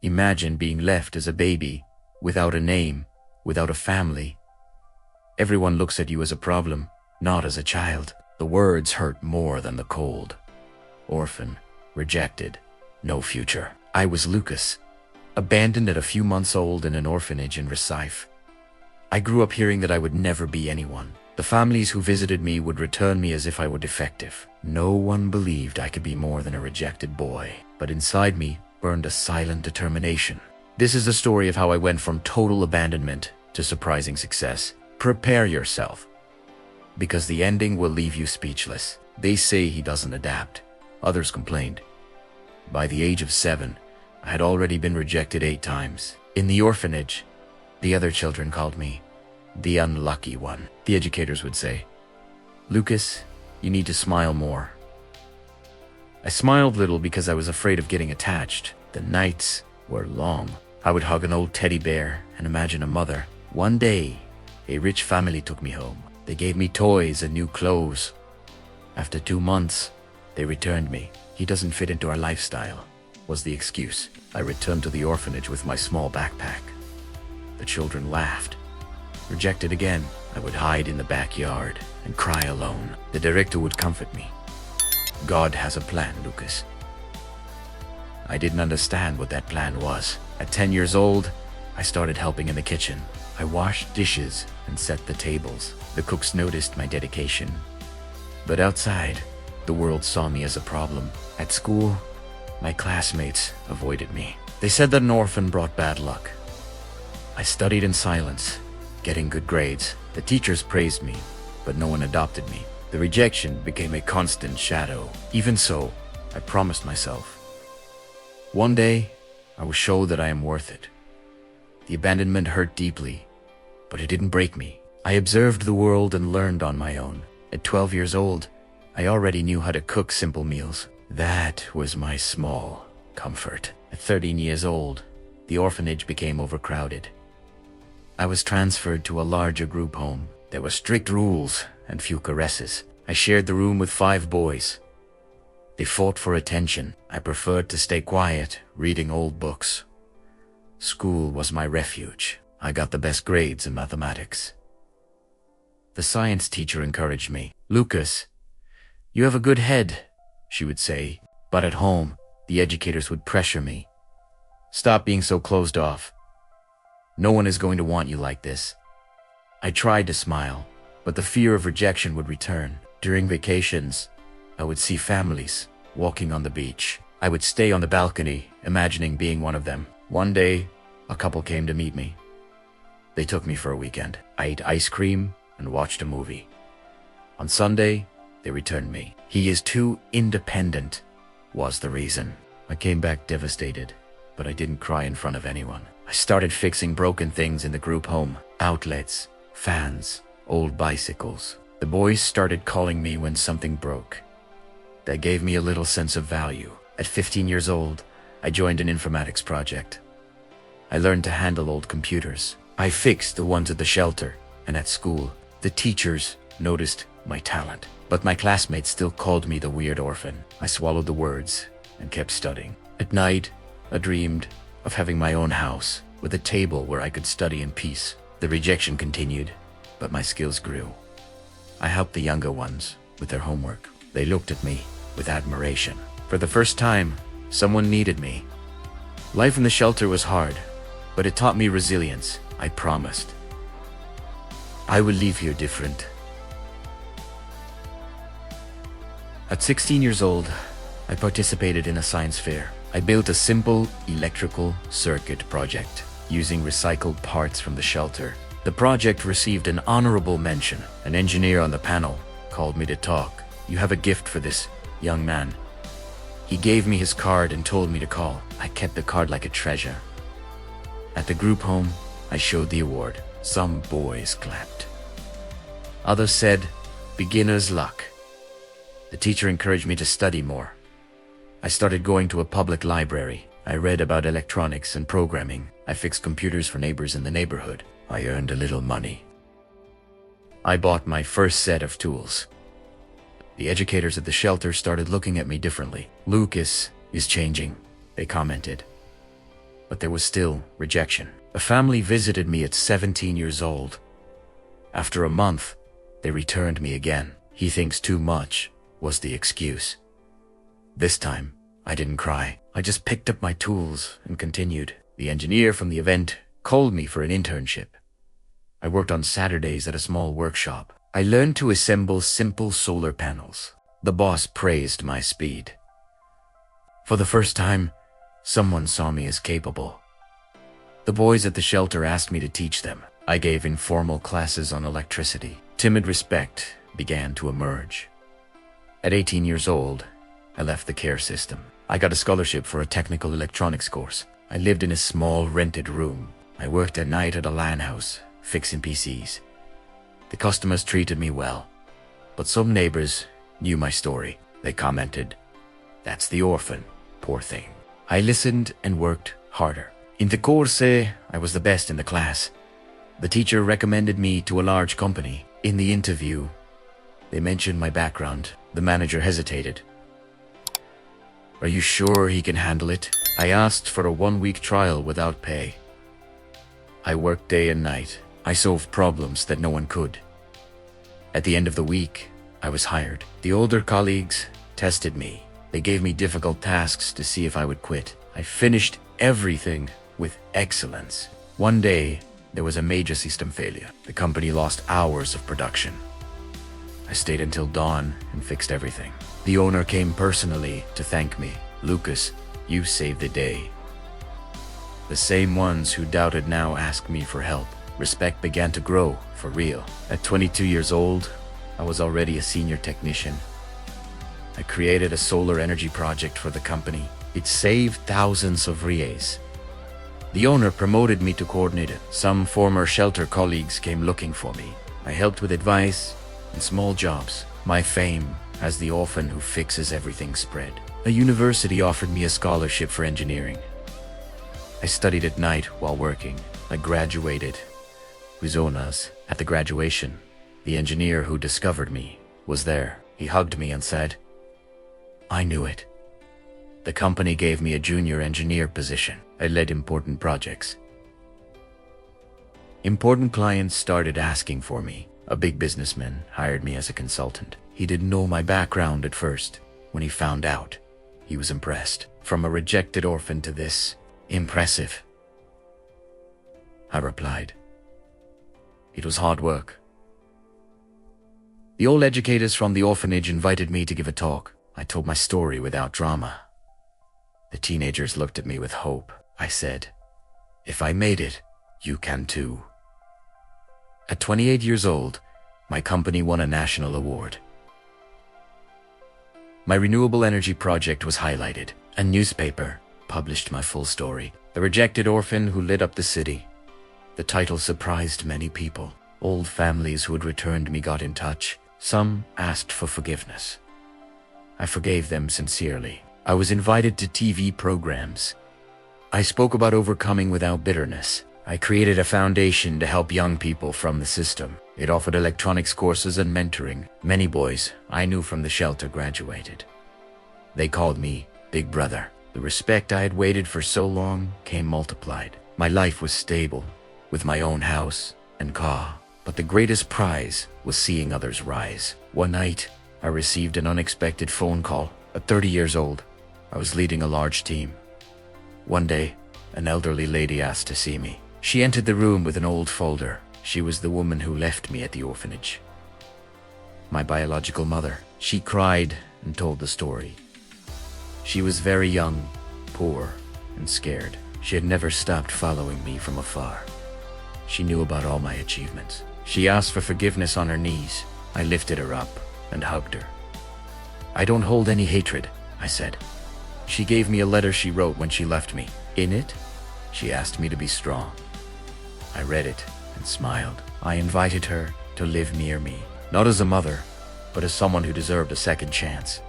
Imagine being left as a baby, without a name, without a family. Everyone looks at you as a problem, not as a child. The words hurt more than the cold. Orphan, rejected, no future. I was Lucas, abandoned at a few months old in an orphanage in Recife. I grew up hearing that I would never be anyone. The families who visited me would return me as if I were defective. No one believed I could be more than a rejected boy, but inside me burned a silent determination. This is the story of how I went from total abandonment to surprising success. Prepare yourself, because the ending will leave you speechless. They say he doesn't adapt. Others complained. By the age of 7, I had already been rejected 8 times. In the orphanage, the other children called me the unlucky one. The educators would say, "Lucas, you need to smile more." I smiled little because I was afraid of getting attached. The nights were long. I would hug an old teddy bear and imagine a mother. One day, a rich family took me home. They gave me toys and new clothes. After 2 months, they returned me. "He doesn't fit into our lifestyle," was the excuse. I returned to the orphanage with my small backpack. The children laughed. Rejected again, I would hide in the backyard and cry alone. The director would comfort me. "God has a plan, Lucas." I didn't understand what that plan was. At 10 years old, I started helping in the kitchen. I washed dishes and set the tables. The cooks noticed my dedication. But outside, the world saw me as a problem. At school, my classmates avoided me. They said that an orphan brought bad luck. I studied in silence, getting good grades. The teachers praised me, but no one adopted me. The rejection became a constant shadow. Even so, I promised myself, one day, I will show that I am worth it. The abandonment hurt deeply, but it didn't break me. I observed the world and learned on my own. At 12 years old, I already knew how to cook simple meals. That was my small comfort. At 13 years old, the orphanage became overcrowded. I was transferred to a larger group home. There were strict rules and few caresses. I shared the room with 5 boys. They fought for attention. I preferred to stay quiet, reading old books. School was my refuge. I got the best grades in mathematics. The science teacher encouraged me. "Lucas, you have a good head," she would say. But at home, the educators would pressure me. "Stop being so closed off. No one is going to want you like this." I tried to smile, but the fear of rejection would return. During vacations, I would see families walking on the beach. I would stay on the balcony, imagining being one of them. One day, a couple came to meet me. They took me for a weekend. I ate ice cream and watched a movie. On Sunday, they returned me. "He is too independent," was the reason. I came back devastated, but I didn't cry in front of anyone. I started fixing broken things in the group home. Outlets, fans, old bicycles. The boys started calling me when something broke. That gave me a little sense of value. At 15 years old, I joined an informatics project. I learned to handle old computers. I fixed the ones at the shelter and at school. The teachers noticed my talent, but my classmates still called me the weird orphan. I swallowed the words and kept studying. At night, I dreamed of having my own house with a table where I could study in peace. The rejection continued, but my skills grew. I helped the younger ones with their homework. They looked at me with admiration. For the first time, someone needed me. Life in the shelter was hard, but it taught me resilience. I promised, I will leave here different. At 16 years old, I participated in a science fair. I built a simple electrical circuit project using recycled parts from the shelter. The project received an honorable mention. An engineer on the panel called me to talk. "You have a gift for this young man." He gave me his card and told me to call. I kept the card like a treasure. At the group home, I showed the award. Some boys clapped. Others said, "Beginner's luck." The teacher encouraged me to study more. I started going to a public library. I read about electronics and programming. I fixed computers for neighbors in the neighborhood. I earned a little money. I bought my first set of tools. The educators at the shelter started looking at me differently. "Lucas is changing," they commented. but there was still rejection. A family visited me at 17 years old. After a month, they returned me again. "He thinks too much," was the excuse. This time, I didn't cry. I just picked up my tools and continued. The engineer from the event called me for an internship. I worked on Saturdays at a small workshop. I learned to assemble simple solar panels. The boss praised my speed. For the first time, someone saw me as capable. The boys at the shelter asked me to teach them. I gave informal classes on electricity. Timid respect began to emerge. At 18 years old, I left the care system. I got a scholarship for a technical electronics course. I lived in a small rented room. I worked at night at a LAN house, fixing PCs. The customers treated me well, but some neighbors knew my story. They commented, "That's the orphan, poor thing." I listened and worked harder. In the course, I was the best in the class. The teacher recommended me to a large company. In the interview, they mentioned my background. The manager hesitated. "Are you sure he can handle it?" I asked for a 1-week trial without pay. I worked day and night. I solved problems that no one could. At the end of the week, I was hired. The older colleagues tested me. They gave me difficult tasks to see if I would quit. I finished everything with excellence. One day, there was a major system failure. The company lost hours of production. I stayed until dawn and fixed everything. The owner came personally to thank me. "Lucas, you saved the day." The same ones who doubted now asked me for help. Respect began to grow, for real. At 22 years old, I was already a senior technician. I created a solar energy project for the company. It saved thousands of reais. The owner promoted me to coordinator. Some former shelter colleagues came looking for me. I helped with advice and small jobs. My fame as the orphan who fixes everything spread. A university offered me a scholarship for engineering. I studied at night while working. I graduated with honors. At the graduation, the engineer who discovered me was there. He hugged me and said, "I knew it." The company gave me a junior engineer position. I led important projects. Important clients started asking for me. A big businessman hired me as a consultant. He didn't know my background at first. When he found out, he was impressed. From a rejected orphan to this, impressive. I replied, "It was hard work." The old educators from the orphanage invited me to give a talk. I told my story without drama. The teenagers looked at me with hope. I said, "If I made it, you can too." At 28 years old, my company won a national award. My renewable energy project was highlighted. A newspaper published my full story. The rejected orphan who lit up the city. The title surprised many people. Old families who had returned me got in touch. Some asked for forgiveness. I forgave them sincerely. I was invited to TV programs. I spoke about overcoming without bitterness. I created a foundation to help young people from the system. It offered electronics courses and mentoring. Many boys I knew from the shelter graduated. They called me Big Brother. The respect I had waited for so long came multiplied. My life was stable, with my own house and car. But the greatest prize was seeing others rise. One night, I received an unexpected phone call. At 30 years old, I was leading a large team. One day, an elderly lady asked to see me. She entered the room with an old folder. She was the woman who left me at the orphanage. My biological mother. She cried and told the story. She was very young, poor, and scared. She had never stopped following me from afar. She knew about all my achievements. She asked for forgiveness on her knees. I lifted her up and hugged her. "I don't hold any hatred," I said. She gave me a letter she wrote when she left me. In it, she asked me to be strong. I read it and smiled. I invited her to live near me, not as a mother, but as someone who deserved a second chance.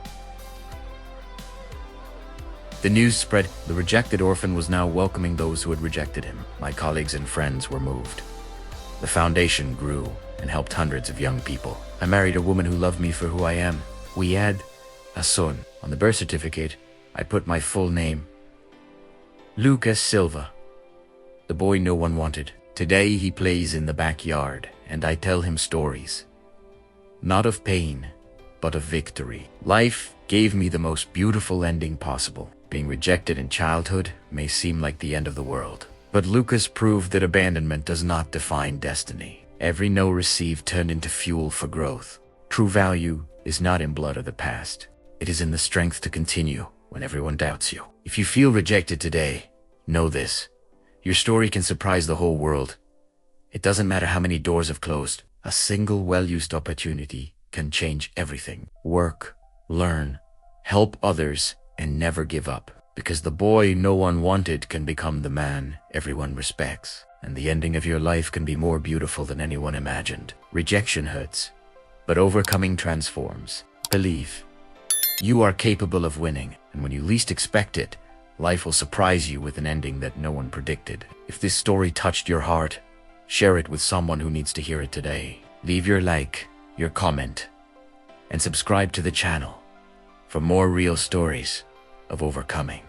The news spread. The rejected orphan was now welcoming those who had rejected him. My colleagues and friends were moved. The foundation grew and helped hundreds of young people. I married a woman who loved me for who I am. We had a son. On the birth certificate, I put my full name. Lucas Silva, the boy no one wanted. Today he plays in the backyard, and I tell him stories. Not of pain, but of victory. Life gave me the most beautiful ending possible. Being rejected in childhood may seem like the end of the world. But Lucas proved that abandonment does not define destiny. Every no received turned into fuel for growth. True value is not in blood of the past. It is in the strength to continue when everyone doubts you. If you feel rejected today, know this. Your story can surprise the whole world. It doesn't matter how many doors have closed. A single well-used opportunity can change everything. Work, learn, help others, and never give up. Because the boy no one wanted can become the man everyone respects. And the ending of your life can be more beautiful than anyone imagined. Rejection hurts, but overcoming transforms. Believe. You are capable of winning, and when you least expect it, life will surprise you with an ending that no one predicted. If this story touched your heart, share it with someone who needs to hear it today. Leave your like, your comment, and subscribe to the channel for more real stories of overcoming.